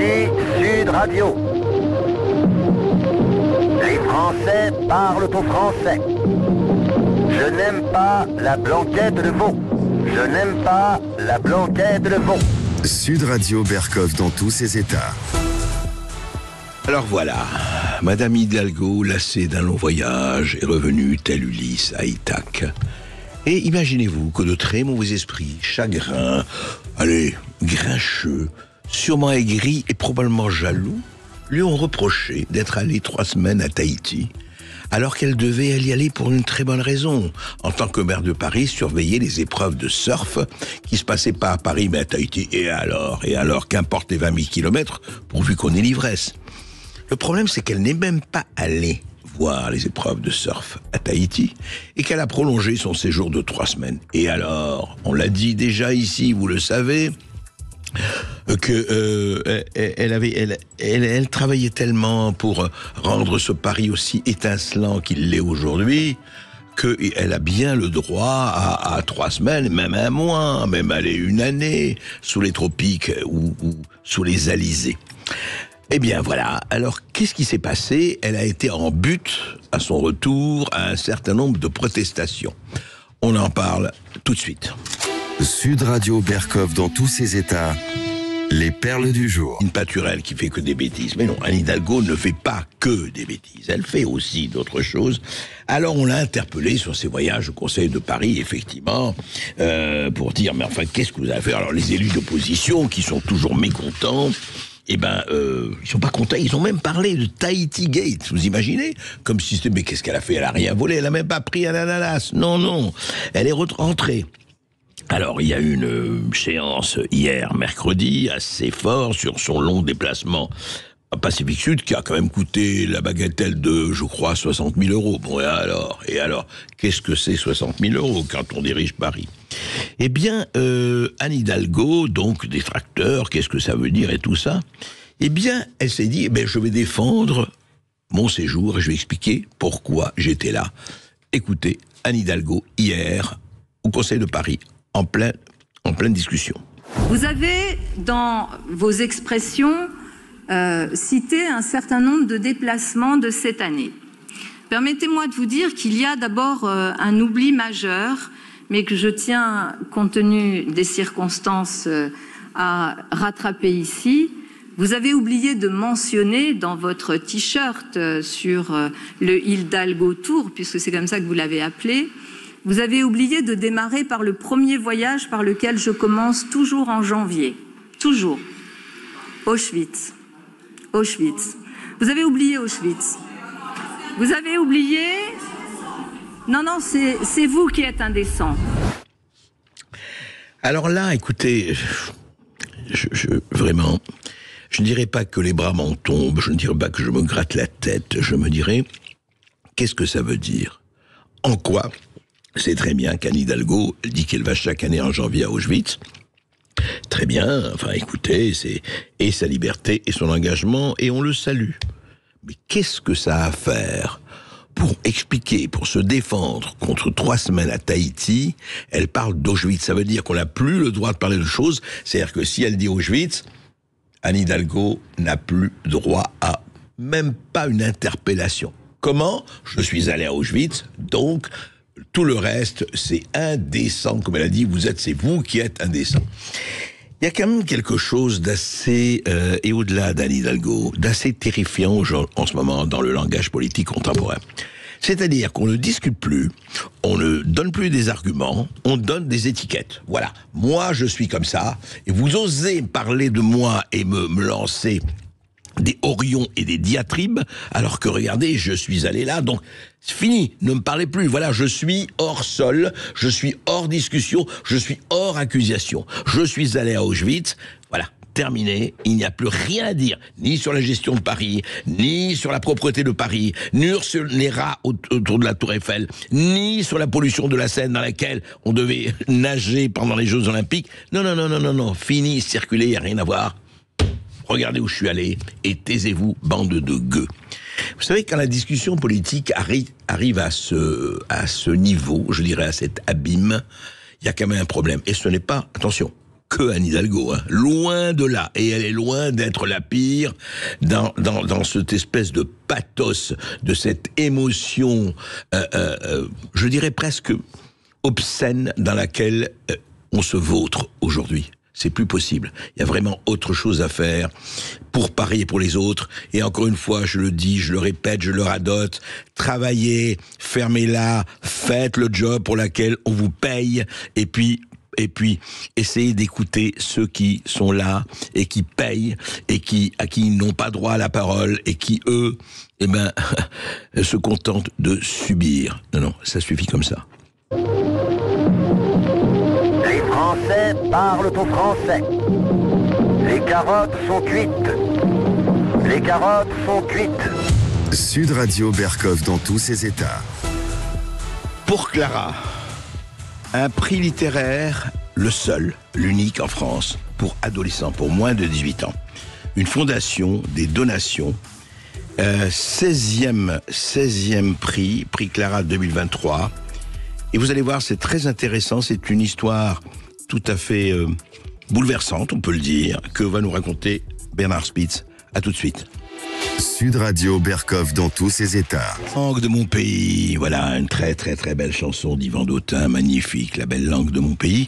Ici Sud Radio. Les Français parlent au français. Je n'aime pas la blanquette de veau. Je n'aime pas la blanquette de veau. Sud Radio Berkov dans tous ses états. Alors voilà, Madame Hidalgo, lassée d'un long voyage, est revenue tel Ulysse à Ithaque. Et imaginez-vous que de très mauvais esprits, chagrins, grincheux, sûrement aigris et probablement jaloux, lui ont reproché d'être allé 3 semaines à Tahiti, alors qu'elle devait y aller pour une très bonne raison. En tant que maire de Paris, surveiller les épreuves de surf qui se passaient pas à Paris mais à Tahiti. Et alors, qu'importe les 20 000 kilomètres, pourvu qu'on ait l'ivresse. Le problème, c'est qu'elle n'est même pas allée voir les épreuves de surf à Tahiti et qu'elle a prolongé son séjour de 3 semaines. Et alors, on l'a dit déjà ici, vous le savez, que elle travaillait tellement pour rendre ce Paris aussi étincelant qu'il l'est aujourd'hui, qu'elle a bien le droit à 3 semaines, même 1 mois, même 1 année, sous les tropiques ou sous les alizés. Eh bien voilà, alors qu'est-ce qui s'est passé? Elle a été en butte, à son retour, à un certain nombre de protestations. On en parle tout de suite. Sud Radio Berkov dans tous ses états. Les perles du jour. Une pâturelle qui fait que des bêtises. Mais non, Anne Hidalgo ne fait pas que des bêtises. Elle fait aussi d'autres choses. Alors on l'a interpellée sur ses voyages au Conseil de Paris, effectivement, pour dire, mais enfin, qu'est-ce que vous avez fait? Alors les élus d'opposition, qui sont toujours mécontents, ils sont pas contents, ils ont même parlé de Tahiti Gate, vous imaginez? Comme si c'était, mais qu'est-ce qu'elle a fait? Elle a rien volé, elle a même pas pris un ananas. Non, elle est rentrée. Alors, il y a eu une séance hier, mercredi, assez fort sur son long déplacement à Pacifique Sud, qui a quand même coûté la bagatelle de, je crois, 60 000 euros. Bon, et alors, qu'est-ce que c'est 60 000 euros quand on dirige Paris? Eh bien, Anne Hidalgo, donc détracteur, qu'est-ce que ça veut dire et tout ça? Eh bien, elle s'est dit, je vais défendre mon séjour et je vais expliquer pourquoi j'étais là. Écoutez, Anne Hidalgo, hier, au Conseil de Paris, en pleine discussion. Vous avez, dans vos expressions, cité un certain nombre de déplacements de cette année. Permettez-moi de vous dire qu'il y a d'abord un oubli majeur, mais que je tiens, compte tenu des circonstances, à rattraper ici. Vous avez oublié de mentionner dans votre t-shirt sur le Hidalgo Tour, puisque c'est comme ça que vous l'avez appelé, vous avez oublié de démarrer par le premier voyage par lequel je commence toujours en janvier. Toujours. Auschwitz. Vous avez oublié Auschwitz. Vous avez oublié... Non, c'est vous qui êtes indécent. Alors là, écoutez, vraiment, je ne dirais pas que les bras m'en tombent, je ne dirais pas que je me gratte la tête, je me dirais, qu'est-ce que ça veut dire? En quoi? C'est très bien qu'Anne Hidalgo dit qu'elle va chaque année en janvier à Auschwitz. Très bien, enfin écoutez, c'est et sa liberté et son engagement, et on le salue. Mais qu'est-ce que ça a à faire pour expliquer, pour se défendre contre 3 semaines à Tahiti? Elle parle d'Auschwitz, ça veut dire qu'on n'a plus le droit de parler de choses, c'est-à-dire que si elle dit Auschwitz, Anne Hidalgo n'a plus droit à même pas une interpellation. Comment? Je suis allé à Auschwitz, donc... Tout le reste, c'est indécent, comme elle a dit, c'est vous qui êtes indécent. Il y a quand même quelque chose d'assez, et au-delà d'Anne Hidalgo, d'assez terrifiant en ce moment dans le langage politique contemporain. C'est-à-dire qu'on ne discute plus, on ne donne plus des arguments, on donne des étiquettes. Voilà, moi je suis comme ça, et vous osez parler de moi et me lancer des horions et des diatribes, alors que regardez, je suis allé là, donc c'est fini, ne me parlez plus, voilà, je suis hors sol, je suis hors discussion, je suis hors accusation, je suis allé à Auschwitz, voilà, terminé, il n'y a plus rien à dire, ni sur la gestion de Paris, ni sur la propreté de Paris, ni sur les rats autour de la Tour Eiffel, ni sur la pollution de la Seine dans laquelle on devait nager pendant les Jeux Olympiques, non, fini, circuler, il n'y a rien à voir. Regardez où je suis allé, et taisez-vous, bande de gueux. Vous savez, quand la discussion politique arrive à ce niveau, je dirais à cet abîme, il y a quand même un problème. Et ce n'est pas, attention, que Anne Hidalgo, hein. Loin de là. Et elle est loin d'être la pire dans cette espèce de pathos, de cette émotion, je dirais presque obscène, dans laquelle on se vautre aujourd'hui. C'est plus possible. Il y a vraiment autre chose à faire pour Paris et pour les autres. Et encore une fois, je le dis, je le répète, je le radote. Travaillez, fermez-la, faites le job pour lequel on vous paye. Et puis, essayez d'écouter ceux qui sont là et qui payent et à qui n'ont pas droit à la parole et qui, eux, se contentent de subir. Non, ça suffit comme ça. Les Français parlent au français. Les carottes sont cuites. Les carottes sont cuites. Sud Radio Berkov dans tous ses états. Pour Clara, un prix littéraire, le seul, l'unique en France, pour adolescents, pour moins de 18 ans. Une fondation, des donations, 16e prix Clara 2023. Et vous allez voir, c'est très intéressant, c'est une histoire tout à fait bouleversante, on peut le dire, que va nous raconter Bernard Spitz. À tout de suite. Sud Radio Berkov dans tous ses états. Langue de mon pays, voilà, une très très très belle chanson d'Yvan Dautin, magnifique, la belle langue de mon pays.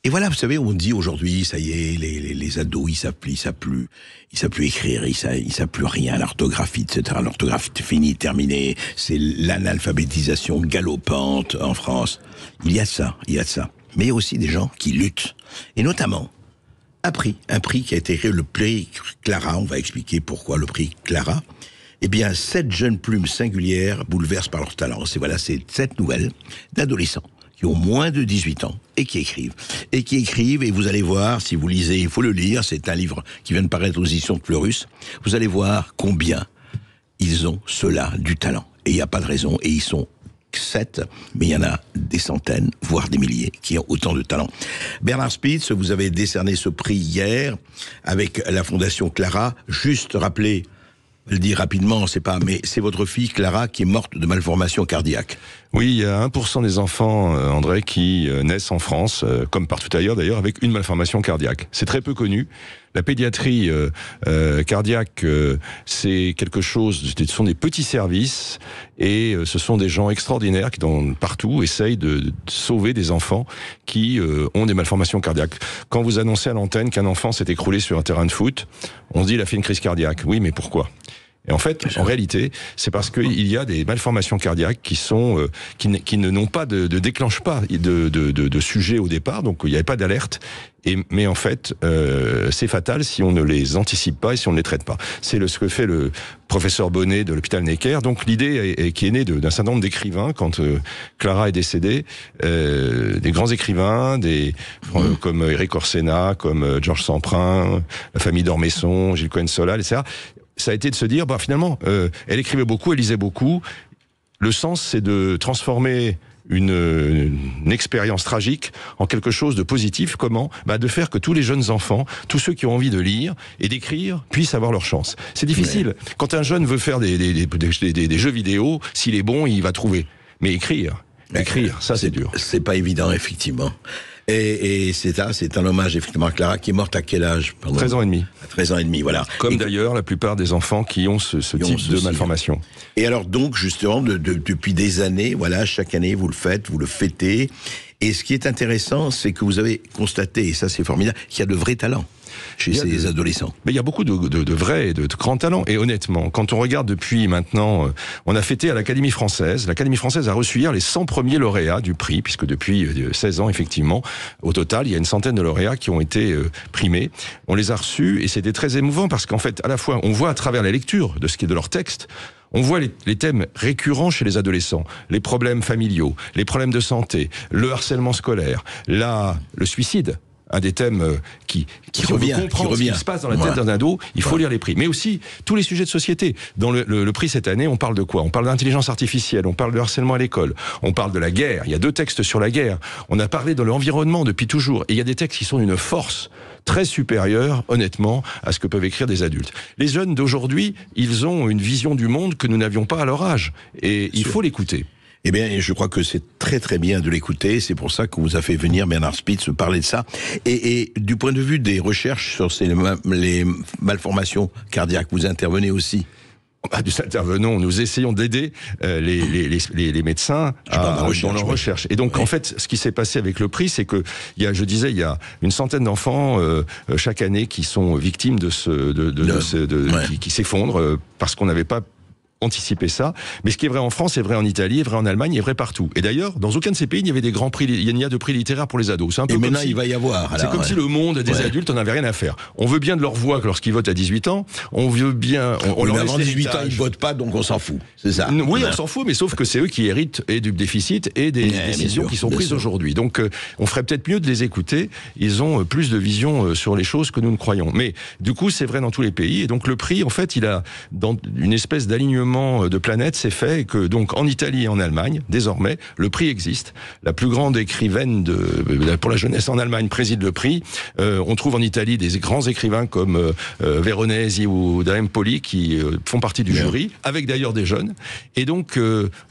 Et voilà, vous savez, on dit aujourd'hui, ça y est, les ados, ils savent plus écrire, ils savent plus rien, l'orthographie, etc. L'orthographie est finie, terminée, c'est l'analphabétisation galopante en France. Il y a ça. Mais il y a aussi des gens qui luttent. Et notamment, un prix qui a été créé, le prix Clara, on va expliquer pourquoi le prix Clara. Eh bien, 7 jeunes plumes singulières bouleversent par leur talent. C'est 7 nouvelles d'adolescents qui ont moins de 18 ans et qui écrivent. Et vous allez voir, si vous lisez, il faut le lire, c'est un livre qui vient de paraître aux éditions de Fleurus, vous allez voir combien ils ont, ceux-là, du talent. Et il n'y a pas de raison, et ils sont 7, mais il y en a des centaines, voire des milliers, qui ont autant de talent. Bernard Spitz, vous avez décerné ce prix hier, avec la Fondation Clara. Juste rappeler, je le dis rapidement, mais c'est votre fille Clara qui est morte de malformation cardiaque. Oui, il y a 1% des enfants, André, qui naissent en France, comme partout ailleurs d'ailleurs, avec une malformation cardiaque. C'est très peu connu. La pédiatrie cardiaque, c'est quelque chose, ce sont des petits services, et ce sont des gens extraordinaires qui, partout, essayent de sauver des enfants qui ont des malformations cardiaques. Quand vous annoncez à l'antenne qu'un enfant s'est écroulé sur un terrain de foot, on se dit il a fait une crise cardiaque. Oui, mais pourquoi ? Et en fait, en réalité, c'est parce qu'il y a des malformations cardiaques qui ne déclenchent pas de sujet au départ, donc il n'y avait pas d'alerte. Mais en fait, c'est fatal si on ne les anticipe pas et si on ne les traite pas. C'est ce que fait le professeur Bonnet de l'hôpital Necker. Donc l'idée qui est née d'un certain nombre d'écrivains quand Clara est décédée, des grands écrivains, comme Éric Orsena, comme Georges Semprin, la famille d'Ormesson, Gilles Cohen-Solal, etc. Ça a été de se dire, finalement, elle écrivait beaucoup, elle lisait beaucoup. Le sens, c'est de transformer une expérience tragique en quelque chose de positif. Comment ? De faire que tous les jeunes enfants, tous ceux qui ont envie de lire et d'écrire, puissent avoir leur chance. C'est difficile. Ouais. Quand un jeune veut faire des jeux vidéo, s'il est bon, il va trouver. Mais écrire, ça c'est dur. C'est pas évident, effectivement. Et c'est un hommage effectivement à Clara, qui est morte à quel âge ? 13 ans et demi. À 13 ans et demi, voilà. Comme d'ailleurs la plupart des enfants qui ont ce type de malformation. Et alors donc, justement, depuis des années, voilà, chaque année vous le faites, vous le fêtez. Et ce qui est intéressant, c'est que vous avez constaté, et ça c'est formidable, qu'il y a de vrais talents chez ces adolescents. Mais il y a beaucoup de vrais et de grands talents. Et honnêtement, quand on regarde depuis maintenant, on a fêté à l'Académie française. L'Académie française a reçu hier les 100 premiers lauréats du prix, puisque depuis 16 ans, effectivement, au total, il y a une centaine de lauréats qui ont été primés. On les a reçus et c'était très émouvant parce qu'en fait, à la fois, on voit à travers la lecture de ce qui est de leur texte, on voit les thèmes récurrents chez les adolescents, les problèmes familiaux, les problèmes de santé, le harcèlement scolaire, le suicide. Un des thèmes qui revient, ce qui se passe dans la tête d'un ado, il faut lire les prix. Mais aussi, tous les sujets de société. Dans le prix cette année, on parle de quoi ? On parle d'intelligence artificielle, on parle de harcèlement à l'école, on parle de la guerre, il y a 2 textes sur la guerre, on a parlé de l'environnement depuis toujours, et il y a des textes qui sont d'une force très supérieure, honnêtement, à ce que peuvent écrire des adultes. Les jeunes d'aujourd'hui, ils ont une vision du monde que nous n'avions pas à leur âge, et il faut l'écouter. Eh bien, je crois que c'est très très bien de l'écouter. C'est pour ça qu'on vous a fait venir Bernard Spitz parler de ça. Et du point de vue des recherches sur les malformations cardiaques, vous intervenez aussi. Nous intervenons, nous essayons d'aider les médecins dans leur recherche. Et donc, en fait, ce qui s'est passé avec le prix, c'est que il y a une centaine d'enfants chaque année qui sont victimes qui s'effondrent parce qu'on n'avait pas anticiper ça, mais ce qui est vrai en France est vrai en Italie, est vrai en Allemagne, est vrai partout. Et d'ailleurs, dans aucun de ces pays, il y avait des grands prix, il y a de prix littéraires pour les ados. C'est un peu maintenant, il va y avoir. C'est comme si le monde des adultes, on n'avait rien à faire. On veut bien de leur voix lorsqu'ils votent à 18 ans. On veut bien. Mais avant 18 ans, ils votent pas, donc on s'en fout. C'est ça. Oui, on s'en fout, mais sauf que c'est eux qui héritent et du déficit et des décisions qui sont prises aujourd'hui. Donc, on ferait peut-être mieux de les écouter. Ils ont plus de vision sur les choses que nous ne croyons. Mais du coup, c'est vrai dans tous les pays. Et donc, le prix, en fait, il a dans une espèce d'alignement de planètes. C'est fait que donc en Italie et en Allemagne, désormais, le prix existe. La plus grande écrivaine pour la jeunesse en Allemagne préside le prix. On trouve en Italie des grands écrivains comme Veronesi ou Daim Poli qui font partie du jury, avec d'ailleurs des jeunes. Et donc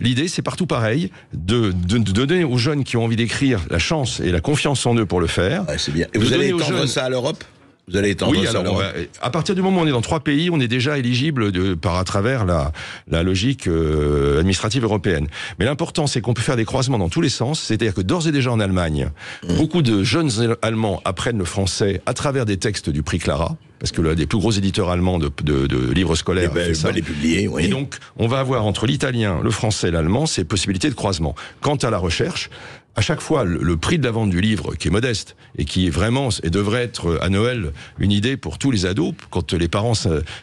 l'idée, c'est partout pareil, de donner aux jeunes qui ont envie d'écrire la chance et la confiance en eux pour le faire. Ouais, c'est bien. Et vous allez étendre ça à l'Europe ? Vous allez étendre ça à l'Europe ? À partir du moment où on est dans 3 pays, on est déjà éligible à travers la logique administrative européenne. Mais l'important, c'est qu'on peut faire des croisements dans tous les sens. C'est-à-dire que d'ores et déjà en Allemagne, beaucoup de jeunes Allemands apprennent le français à travers des textes du prix Clara. Parce que l'un des plus gros éditeurs allemands de livres scolaires fait ça. Les publier, oui. Et donc, on va avoir entre l'italien, le français et l'allemand ces possibilités de croisement. Quant à la recherche, à chaque fois, le prix de la vente du livre, qui est modeste, et qui est vraiment, et devrait être à Noël une idée pour tous les ados, quand les parents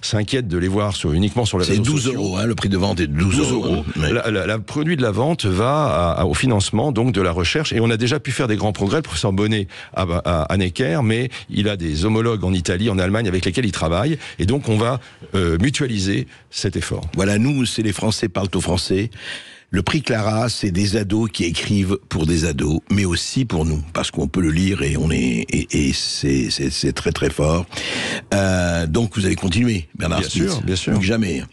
s'inquiètent de les voir uniquement sur les réseaux sociaux. C'est 12 €, hein, le prix de vente est de 12 €. Le produit de la vente va au financement donc de la recherche, et on a déjà pu faire des grands progrès. Le professeur Bonnet à Necker, mais il a des homologues en Italie, en Allemagne, avec lesquels il travaille, et donc on va mutualiser cet effort. Voilà, nous, c'est les Français parlent au français. Le prix Clara, c'est des ados qui écrivent pour des ados, mais aussi pour nous, parce qu'on peut le lire et c'est très très fort. Donc vous allez continuer, Bernard Spitz. Bien sûr. Plus que jamais.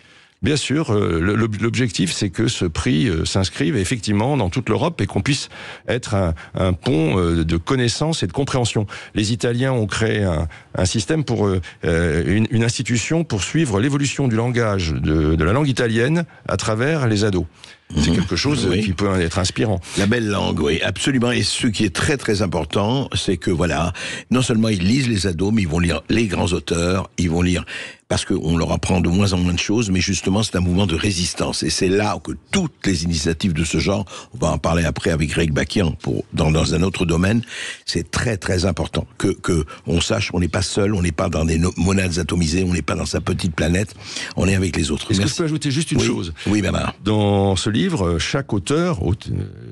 Bien sûr, l'objectif, c'est que ce prix s'inscrive effectivement dans toute l'Europe et qu'on puisse être un pont de connaissances et de compréhension. Les Italiens ont créé un système pour une institution pour suivre l'évolution du langage, de la langue italienne à travers les ados. C'est quelque chose qui peut être inspirant. La belle langue, oui, absolument. Et ce qui est très très important, c'est que voilà, non seulement ils lisent les ados, mais ils vont lire les grands auteurs, ils vont lire parce qu'on leur apprend de moins en moins de choses, mais justement c'est un mouvement de résistance. Et c'est là que toutes les initiatives de ce genre, on va en parler après avec Greg Bakian dans un autre domaine, c'est très très important que on sache qu'on n'est pas seul, on n'est pas dans des monades atomisées, on n'est pas dans sa petite planète, on est avec les autres. Est-ce que je peux ajouter juste une chose ? Oui, Bernard. Dans ce livre, chaque auteur,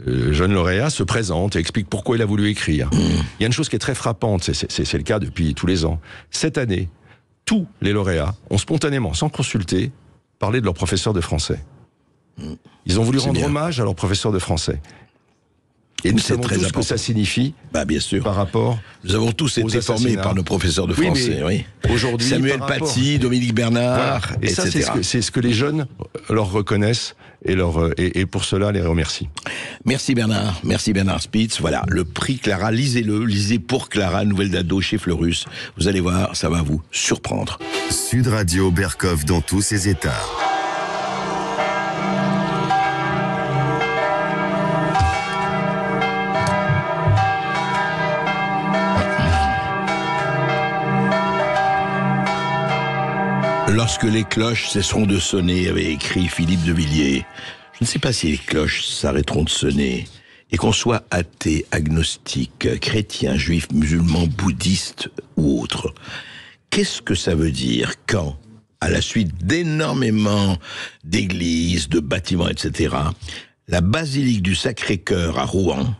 jeune lauréat, se présente et explique pourquoi il a voulu écrire. Il y a une chose qui est très frappante, c'est le cas depuis tous les ans. Cette année, tous les lauréats ont spontanément, sans consulter, parlé de leur professeur de français. Ils ont voulu rendre hommage à leur professeur de français. Et nous savons tous ce que ça signifie, bien sûr. Par rapport. Nous avons tous été formés par nos professeurs de français. Oui. Aujourd'hui, Samuel Paty, Dominique Bernard, voilà. Et etc. ça, c'est ce que les jeunes leur reconnaissent et pour cela les remercie. Merci Bernard Spitz. Voilà, le prix Clara, lisez pour Clara, nouvelle d'ado chez Fleurus. Vous allez voir, ça va vous surprendre. Sud Radio Berkov dans tous ses états. Lorsque les cloches cesseront de sonner, avait écrit Philippe de Villiers. Je ne sais pas si les cloches s'arrêteront de sonner, et qu'on soit athée, agnostique, chrétien, juif, musulman, bouddhiste ou autre. Qu'est-ce que ça veut dire quand, à la suite d'énormément d'églises, de bâtiments, etc., la basilique du Sacré-Cœur à Rouen,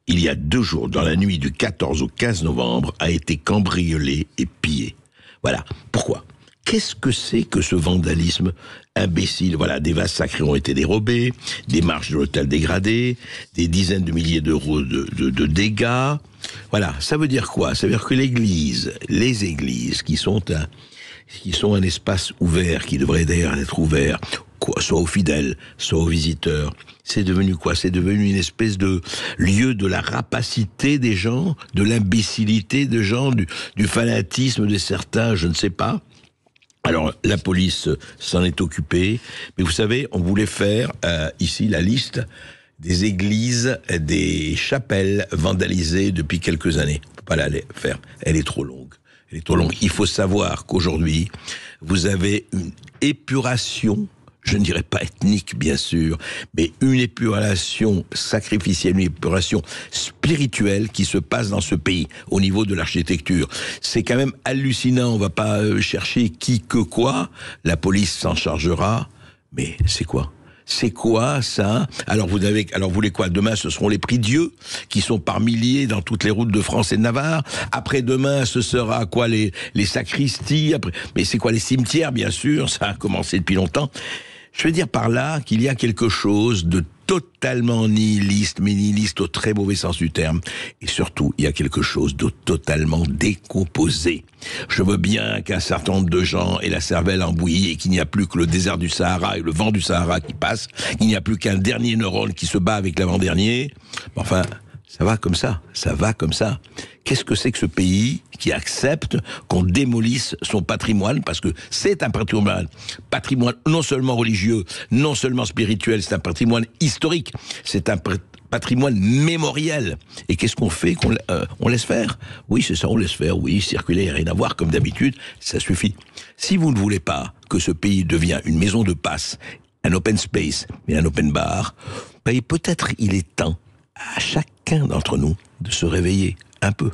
il y a 2 jours, dans la nuit du 14 au 15 novembre, a été cambriolée et pillée. Voilà. Pourquoi ? Qu'est-ce que c'est que ce vandalisme imbécile ? Voilà, des vases sacrés ont été dérobés, des marches de l'autel dégradées, des dizaines de milliers d'euros de dégâts. Voilà, ça veut dire quoi ? Ça veut dire que les églises qui sont un espace ouvert, qui devrait d'ailleurs être ouvert quoi, soit aux fidèles, soit aux visiteurs. C'est devenu quoi? C'est devenu une espèce de lieu de la rapacité des gens, de l'imbécilité des gens, du fanatisme de certains, je ne sais pas. Alors, la police s'en est occupée, mais vous savez, on voulait faire ici la liste des églises, des chapelles vandalisées depuis quelques années. On peut pas la faire, elle est trop longue. Elle est trop longue. Il faut savoir qu'aujourd'hui, vous avez une épuration, je ne dirais pas ethnique, bien sûr, mais une épuration sacrificielle, une épuration spirituelle qui se passe dans ce pays, au niveau de l'architecture. C'est quand même hallucinant, on va pas chercher qui que quoi, la police s'en chargera, mais c'est quoi ? C'est quoi ça? Alors vous voulez quoi? Demain ce seront les prix Dieu qui sont par milliers dans toutes les routes de France et de Navarre. Après demain ce sera quoi, les sacristies. Après, mais c'est quoi, les cimetières, bien sûr, ça a commencé depuis longtemps. Je veux dire par là qu'il y a quelque chose de totalement nihiliste, mais nihiliste au très mauvais sens du terme. Et surtout, il y a quelque chose de totalement décomposé. Je veux bien qu'un certain nombre de gens aient la cervelle embouillie et qu'il n'y a plus que le désert du Sahara et le vent du Sahara qui passe. Il n'y a plus qu'un dernier neurone qui se bat avec l'avant-dernier. Enfin, ça va comme ça, ça va comme ça. Qu'est-ce que c'est que ce pays qui accepte qu'on démolisse son patrimoine, parce que c'est un patrimoine non seulement religieux, non seulement spirituel, c'est un patrimoine historique, c'est un patrimoine mémoriel. Et qu'est-ce qu'on fait? On laisse faire? Oui, c'est ça, on laisse faire, oui, circuler, il n'y a rien à voir, comme d'habitude, ça suffit. Si vous ne voulez pas que ce pays devienne une maison de passe, un open space, mais un open bar, ben peut-être il est temps à chacun d'entre nous de se réveiller un peu.